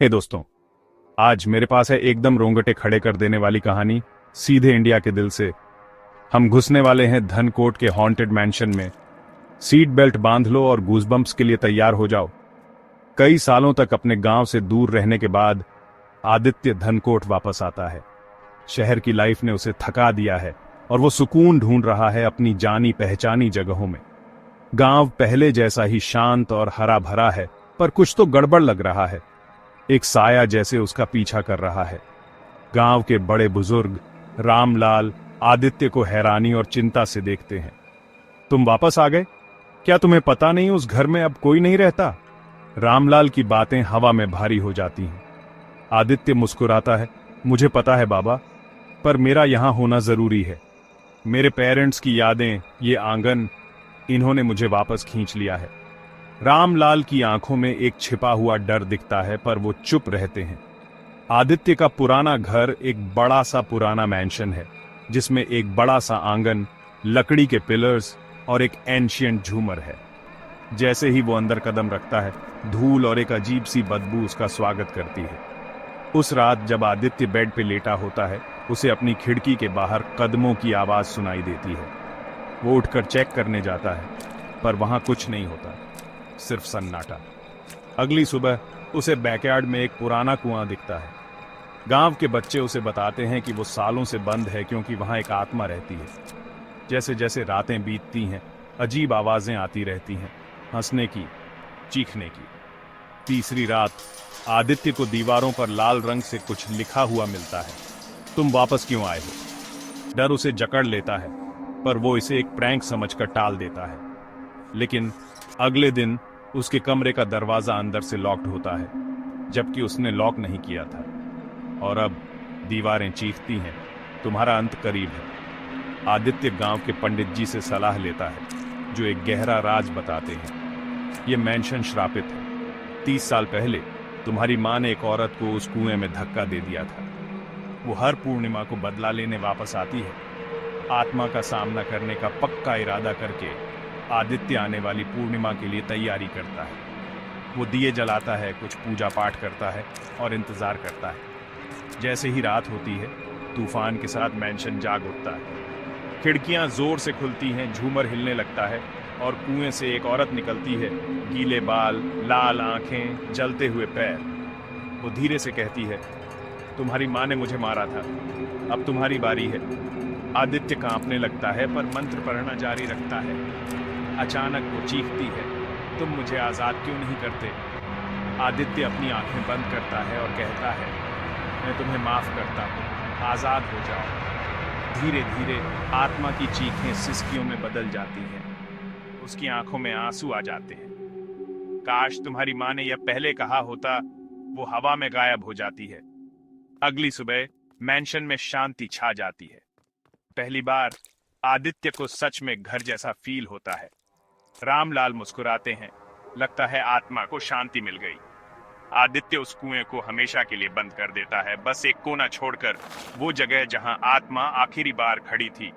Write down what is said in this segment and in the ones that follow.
हे दोस्तों, आज मेरे पास है एकदम रोंगटे खड़े कर देने वाली कहानी, सीधे इंडिया के दिल से। हम घुसने वाले हैं धनकोट के हॉन्टेड मैंशन में। सीट बेल्ट बांध लो और गूजबम्प्स के लिए तैयार हो जाओ। कई सालों तक अपने गांव से दूर रहने के बाद आदित्य धनकोट वापस आता है। शहर की लाइफ ने उसे थका दिया है और वो सुकून ढूंढ रहा है अपनी जानी पहचानी जगहों में। गांव पहले जैसा ही शांत और हरा भरा है, पर कुछ तो गड़बड़ लग रहा है। एक साया जैसे उसका पीछा कर रहा है। गांव के बड़े बुजुर्ग रामलाल आदित्य को हैरानी और चिंता से देखते हैं। तुम वापस आ गए? क्या तुम्हें पता नहीं उस घर में अब कोई नहीं रहता? रामलाल की बातें हवा में भारी हो जाती हैं। आदित्य मुस्कुराता है, मुझे पता है बाबा, पर मेरा यहां होना जरूरी है। मेरे पेरेंट्स की यादें, ये आंगन, इन्होंने मुझे वापस खींच लिया है। रामलाल की आंखों में एक छिपा हुआ डर दिखता है, पर वो चुप रहते हैं। आदित्य का पुराना घर एक बड़ा सा पुराना मैंशन है, जिसमें एक बड़ा सा आंगन, लकड़ी के पिलर्स और एक एंशियंट झूमर है। जैसे ही वो अंदर कदम रखता है, धूल और एक अजीब सी बदबू उसका स्वागत करती है। उस रात जब आदित्य बेड पे लेटा होता है, उसे अपनी खिड़की के बाहर कदमों की आवाज सुनाई देती है। वो उठकर चेक करने जाता है, पर वहां कुछ नहीं होता, सिर्फ सन्नाटा। अगली सुबह उसे बैकयार्ड में एक पुराना कुआं दिखता है। गांव के बच्चे उसे बताते हैं कि वो सालों से बंद है क्योंकि वहां एक आत्मा रहती है। जैसे जैसे रातें बीतती हैं, अजीब आवाजें आती रहती हैं, हंसने की, चीखने की। तीसरी रात आदित्य को दीवारों पर लाल रंग से कुछ लिखा हुआ मिलता है। तुम वापस क्यों आए हो? डर उसे जकड़ लेता है, पर वो इसे एक प्रैंक समझकर टाल देता है। लेकिन अगले दिन उसके कमरे का दरवाजा अंदर से लॉक्ड होता है, जबकि उसने लॉक नहीं किया था। और अब दीवारें चीखती हैं, तुम्हारा अंत करीब है। आदित्य गांव के पंडित जी से सलाह लेता है, जो एक गहरा राज बताते हैं। ये मैंशन श्रापित है। 30 साल पहले तुम्हारी मां ने एक औरत को उस कुएं में धक्का दे दिया था। वो हर पूर्णिमा को बदला लेने वापस आती है, आत्मा का सामना करने का पक्का इरादा करके। आदित्य आने वाली पूर्णिमा के लिए तैयारी करता है। वो दिए जलाता है, कुछ पूजा पाठ करता है और इंतजार करता है। जैसे ही रात होती है, तूफान के साथ मैंशन जाग उठता है। खिड़कियां जोर से खुलती हैं, झूमर हिलने लगता है और कुएं से एक औरत निकलती है। गीले बाल, लाल आंखें, जलते हुए पैर। वो धीरे से कहती है, तुम्हारी मां ने मुझे मारा था, अब तुम्हारी बारी है। आदित्य कांपने लगता है, पर मंत्र पढ़ना जारी रखता है। अचानक वो चीखती है, तुम मुझे आजाद क्यों नहीं करते? आदित्य अपनी आंखें बंद करता है और कहता है, मैं तुम्हें माफ करता हूं, आजाद हो जाओ। धीरे धीरे आत्मा की चीखें सिसकियों में बदल जाती हैं। उसकी आंखों में आंसू आ जाते हैं। काश तुम्हारी मां ने यह पहले कहा होता। वो हवा में गायब हो जाती है। अगली सुबह मैंशन में शांति छा जाती है। पहली बार आदित्य को सच में घर जैसा फील होता है। रामलाल मुस्कुराते हैं, लगता है आत्मा को शांति मिल गई। आदित्य उस कुएं को हमेशा के लिए बंद कर देता है, बस एक कोना छोड़कर, वो जगह जहां आत्मा आखिरी बार खड़ी थी।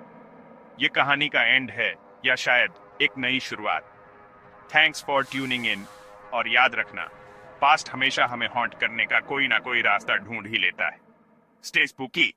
ये कहानी का एंड है, या शायद एक नई शुरुआत। थैंक्स फॉर ट्यूनिंग इन, और याद रखना, पास्ट हमेशा हमें हॉन्ट करने का कोई ना कोई रास्ता ढूंढ ही लेता है। Stay spooky.